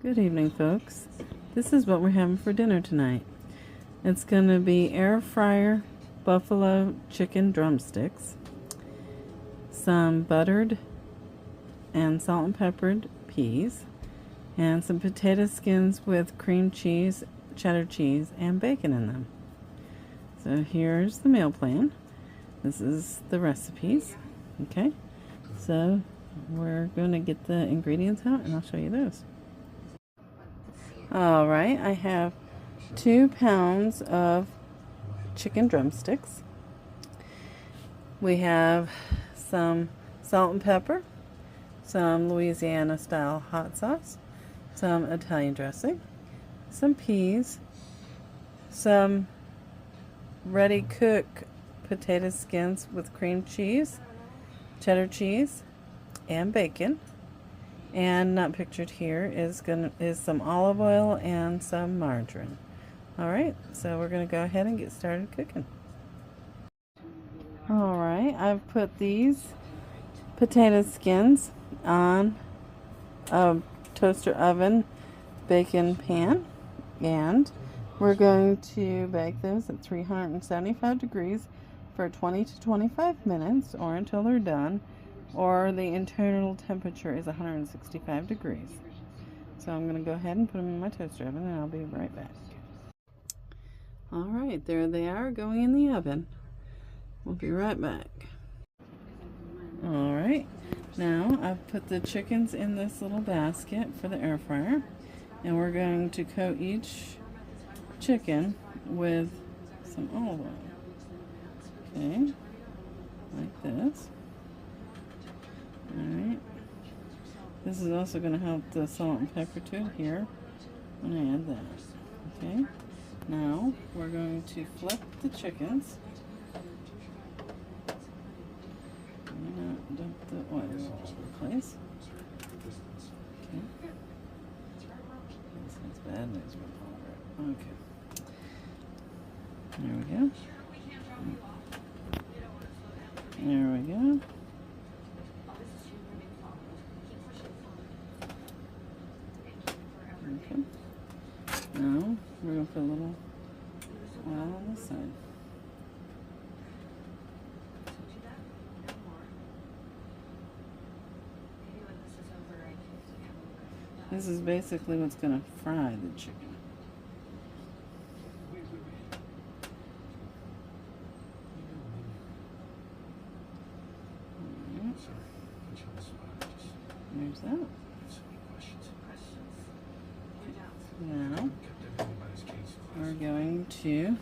Good evening, folks. This is what we're having for dinner tonight. It's going to be air fryer buffalo chicken drumsticks, some buttered and salt and peppered peas, and some potato skins with cream cheese, cheddar cheese, and bacon in them. So here's the meal plan. This is the recipes. Okay, so we're going to get the ingredients out and I'll show you those. Alright, I have 2 pounds of chicken drumsticks. We have some salt and pepper, some Louisiana style hot sauce, some Italian dressing, some peas, some ready cook potato skins with cream cheese, cheddar cheese, and bacon. And not pictured here is some olive oil and some margarine. Alright, so we're going to go ahead and get started cooking. Alright, I've put these potato skins on a toaster oven bacon pan, and we're going to bake those at 375 degrees for 20 to 25 minutes or until they're done, or the internal temperature is 165 degrees. So I'm going to go ahead and put them in my toaster oven and I'll be right back. Alright, there they are going in the oven. We'll be right back. Alright, now I've put the chickens in this little basket for the air fryer, and we're going to coat each chicken with some olive oil. Okay, like this. Alright, this is also going to help the salt and pepper to adhere when I add that. Okay, now we're going to flip the chickens. Not dump the oil all over the place. Okay, that's bad news. Okay, there we go. There we go. Okay. Now we're going to put a little oil on this side. This is basically what's going to fry the chicken. There's that. Now, we're going to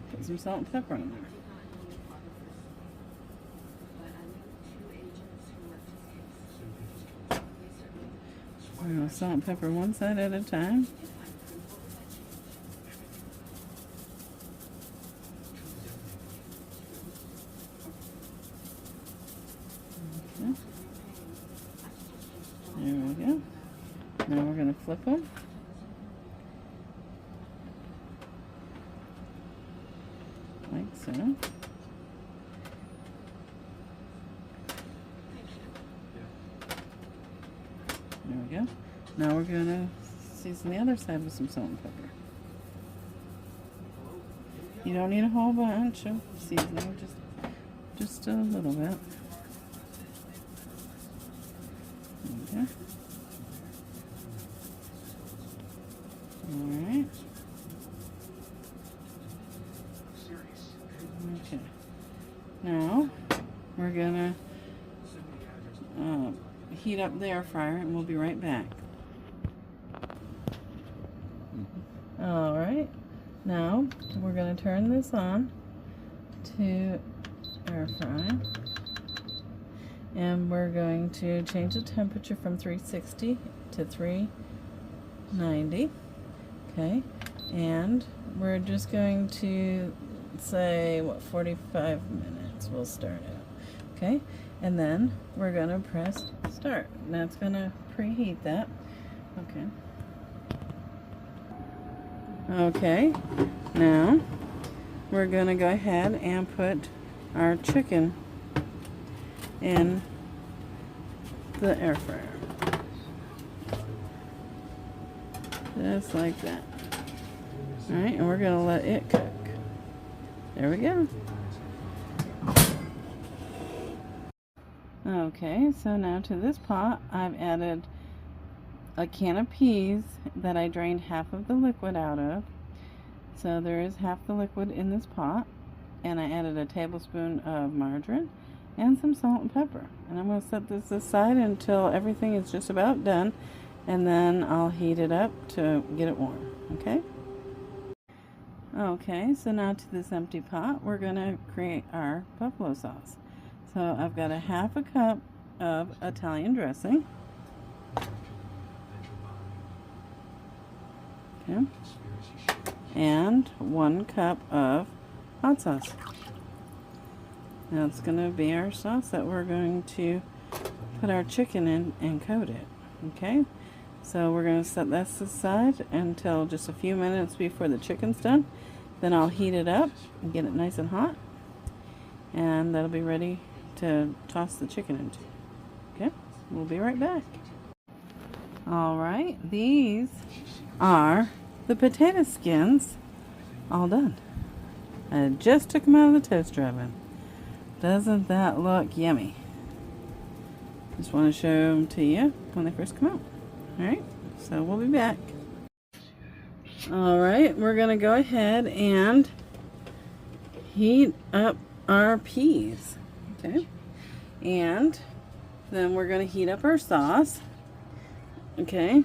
put some salt and pepper on there. We're going to salt and pepper one side at a time. Okay. There we go. Now we're going to flip them. Like so. There we go. Now we're going to season the other side with some salt and pepper. You don't need a whole bunch of seasoning, just a little bit. Okay. Alright. Okay. Now we're gonna heat up the air fryer and we'll be right back. Alright. Now we're gonna turn this on to air fry. And we're going to change the temperature from 360 to 390. Okay, and we're just going to say, 45 minutes we'll start out. Okay, and then we're going to press start. And that's going to preheat that. Okay, now we're going to go ahead and put our chicken in the air fryer. Just like that. Alright, and we're going to let it cook. There we go. Okay, so now to this pot, I've added a can of peas that I drained half of the liquid out of. So there is half the liquid in this pot. And I added a tablespoon of margarine and some salt and pepper. And I'm going to set this aside until everything is just about done. And then I'll heat it up to get it warm. Okay? Okay, so now to this empty pot, we're going to create our buffalo sauce. So I've got a half a cup of Italian dressing. Okay. And 1 cup of hot sauce. Now it's going to be our sauce that we're going to put our chicken in and coat it. Okay, so we're going to set this aside until just a few minutes before the chicken's done. Then I'll heat it up and get it nice and hot, and that'll be ready to toss the chicken into. Okay, we'll be right back. Alright, these are the potato skins all done. I just took them out of the toaster oven. Doesn't that look yummy? Just want to show them to you when they first come out. Alright, so we'll be back. Alright, we're going to go ahead and heat up our peas. Okay, and then we're going to heat up our sauce. Okay,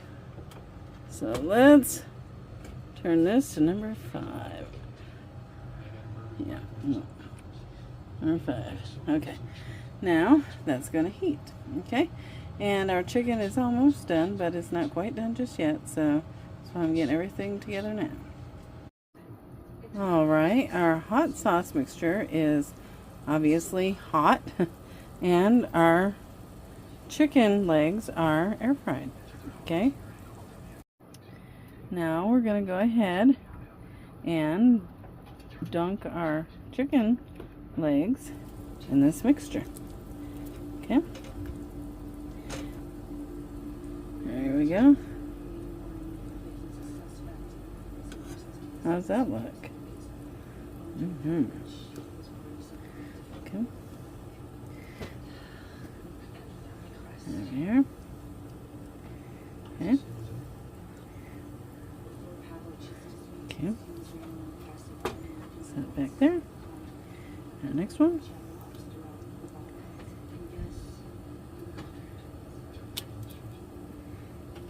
so let's turn this to number 5. Yeah, number 5. Okay, now that's going to heat. Okay, and our chicken is almost done, but it's not quite done just yet, so I'm getting everything together now. Alright, our hot sauce mixture is obviously hot, and our chicken legs are air fried. Okay, now we're going to go ahead and dunk our chicken legs in this mixture. Okay, there we go. How's that look? Okay. There we are. Okay. Okay. Set it back there. And next one.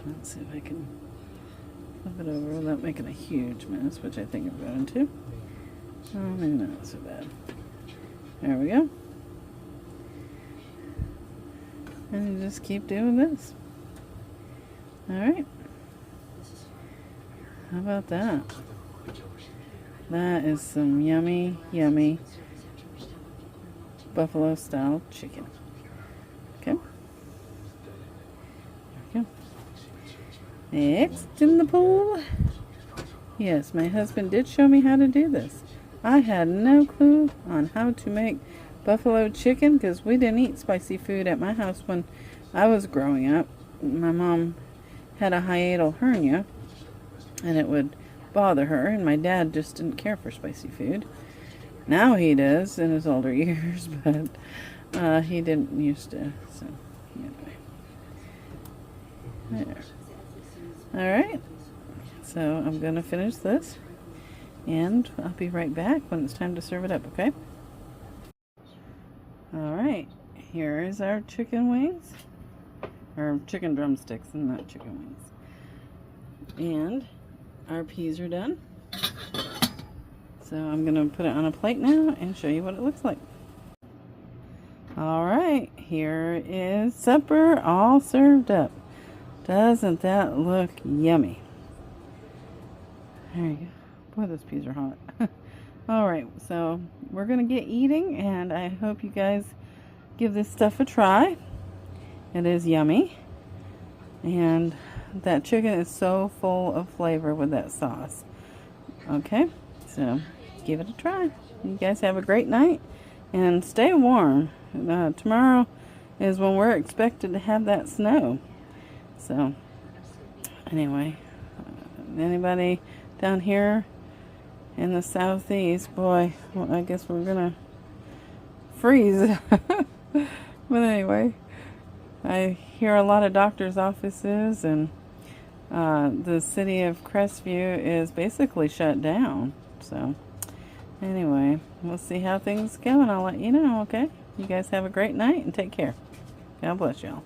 Let's see if I can flip it over without making a huge mess, which I think I'm going to. Oh, maybe not so bad. There we go. And you just keep doing this. Alright. How about that? That is some yummy, yummy buffalo style chicken. Okay. There we go. Next in the pool. Yes, my husband did show me how to do this. I had no clue on how to make buffalo chicken because we didn't eat spicy food at my house when I was growing up. My mom had a hiatal hernia and it would bother her, and my dad just didn't care for spicy food. Now he does in his older years, but he didn't used to. So anyway, there. Alright, so I'm gonna finish this and I'll be right back when it's time to serve it up. Okay. Alright, here is our chicken wings, or chicken drumsticks and not chicken wings. And our peas are done. So I'm going to put it on a plate now and show you what it looks like. Alright, here is supper all served up. Doesn't that look yummy? There you go. Boy, those peas are hot. Alright, so we're going to get eating, and I hope you guys give this stuff a try. It is yummy. And that chicken is so full of flavor with that sauce. Okay, so give it a try. You guys have a great night and stay warm. Tomorrow is when we're expected to have that snow. So anyway, Anybody down here in the southeast, boy, well, I guess we're gonna freeze. But anyway, I hear a lot of doctors' offices, and the city of Crestview is basically shut down. So anyway, we'll see how things go, and I'll let you know, okay? You guys have a great night and take care. God bless y'all.